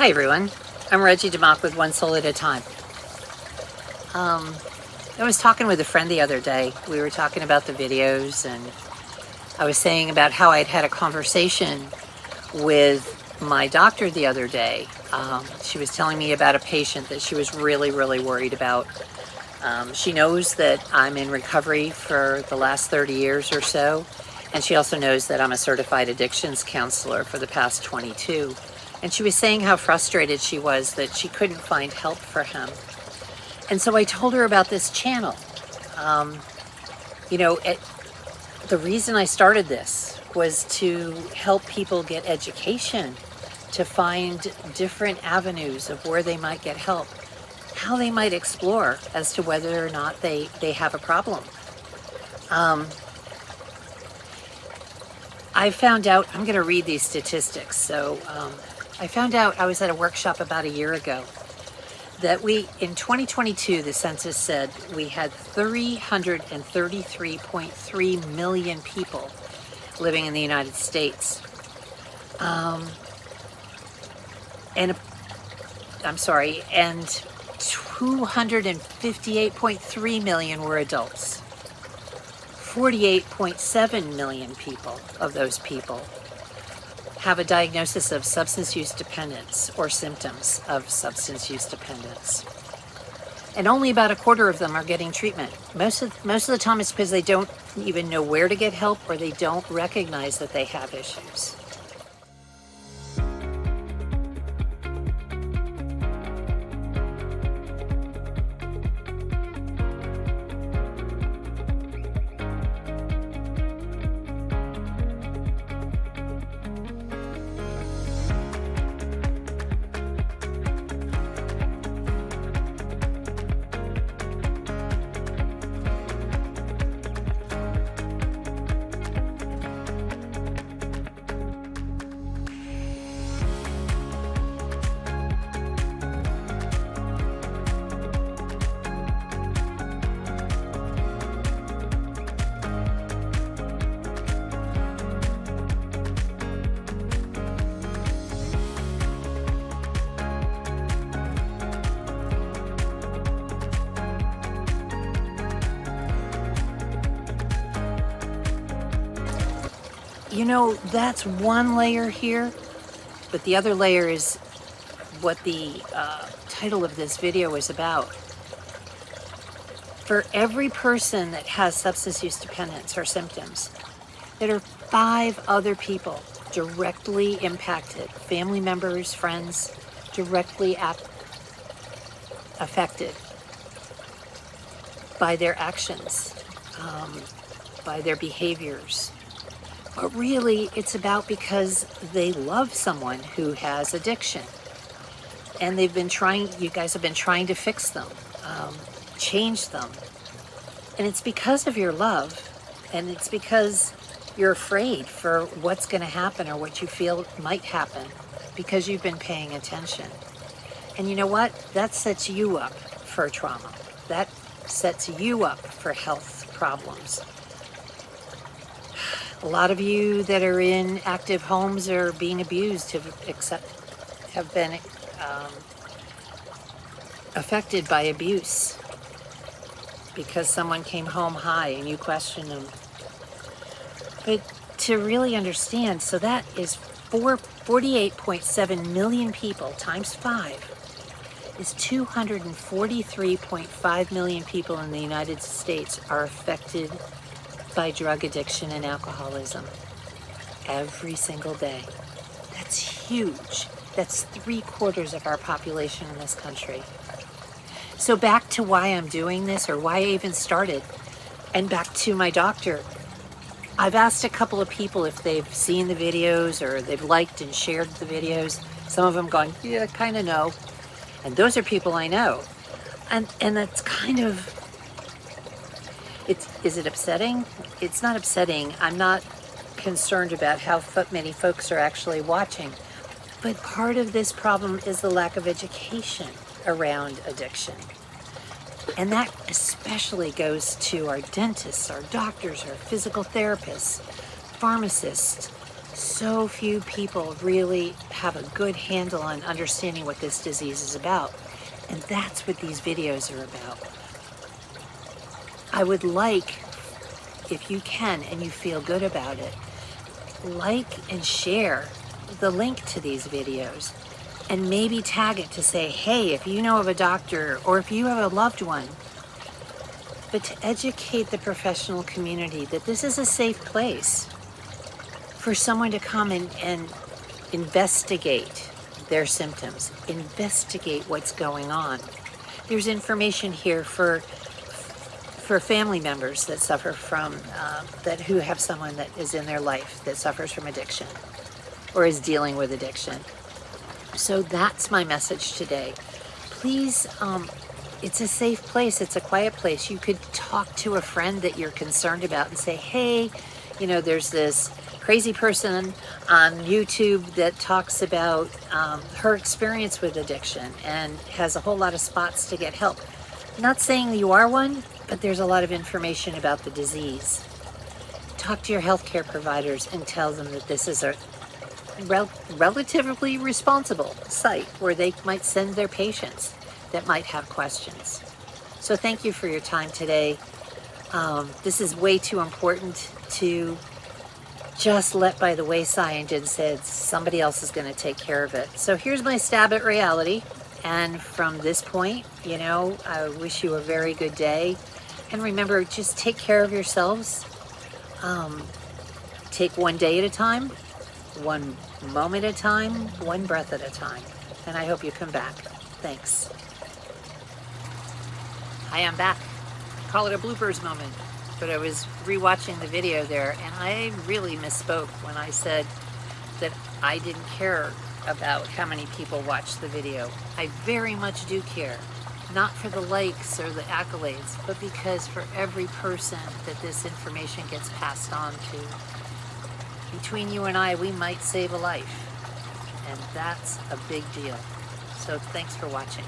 Hi everyone, I'm Reggie.book with One Soul at a Time. I was talking with a friend the other day. We were talking about the videos, and I was saying about how I'd had a conversation with my doctor the other day. She was telling me about a patient that she was really worried about. She knows that I'm in recovery for the last 30 years or so, and she also knows that I'm a certified addictions counselor for the past 22. And she was saying how frustrated she was that she couldn't find help for him. And so I told her about this channel. The reason I started this was to help people get education, to find different avenues of where they might get help, how they might explore as to whether or not they have a problem. I found out, I'm going to read these statistics. So I found out, I was at a workshop about a year ago, that in 2022, the census said we had 333.3 million people living in the United States. And 258.3 million were adults. 48.7 million people of those people have a diagnosis of substance use dependence or symptoms of substance use dependence. And only about a quarter of them are getting treatment. Most of the time it's because they don't even know where to get help, or they don't recognize that they have issues. You know, that's one layer here, but the other layer is what the title of this video is about. For every person that has substance use dependence or symptoms, there are 5 other people directly impacted, family members, friends, directly affected by their actions, by their behaviors. But really, it's about because they love someone who has addiction. And you guys have been trying to fix them, change them. And it's because of your love, and it's because you're afraid for what's going to happen or what you feel might happen, because you've been paying attention. And you know what? That sets you up for trauma. That sets you up for health problems. A lot of you that are in active homes or being abused have been affected by abuse because someone came home high and you questioned them. But to really understand, so that is 48.7 million people times 5 is 243.5 million people in the United States are affected by drug addiction and alcoholism every single day. That's huge. That's 3/4 of our population in this country. So back to why I'm doing this, or why I even started, and back to my doctor. I've asked a couple of people if they've seen the videos or they've liked and shared the videos. Some of them going, yeah, kind of no. And those are people I know. And that's kind of, is it upsetting? It's not upsetting. I'm not concerned about how many folks are actually watching. But part of this problem is the lack of education around addiction. And that especially goes to our dentists, our doctors, our physical therapists, pharmacists, So few people really have a good handle on understanding what this disease is about. And that's what these videos are about. I would like, if you can and you feel good about it, like and share the link to these videos and maybe tag it to say, hey, if you know of a doctor or if you have a loved one, but to educate the professional community that this is a safe place for someone to come and investigate their symptoms, investigate what's going on. There's information here for family members that suffer from, who have someone that is in their life that suffers from addiction or is dealing with addiction. So that's my message today. Please, it's a safe place. It's a quiet place. You could talk to a friend that you're concerned about and say, hey, there's this crazy person on YouTube that talks about her experience with addiction and has a whole lot of spots to get help. I'm not saying you are one, but there's a lot of information about the disease. Talk to your healthcare providers and tell them that this is a relatively responsible site where they might send their patients that might have questions. So thank you for your time today. This is way too important to just let by the wayside and said somebody else is going to take care of it. So here's my stab at reality. And from this point, I wish you a very good day. And remember, just take care of yourselves. Take one day at a time, one moment at a time, one breath at a time. And I hope you come back. Thanks. Hi, I'm back. Call it a bloopers moment. But I was rewatching the video there, and I really misspoke when I said that I didn't care about how many people watched the video. I very much do care. Not for the likes or the accolades, but because for every person that this information gets passed on to, between you and I, we might save a life. And that's a big deal. So thanks for watching.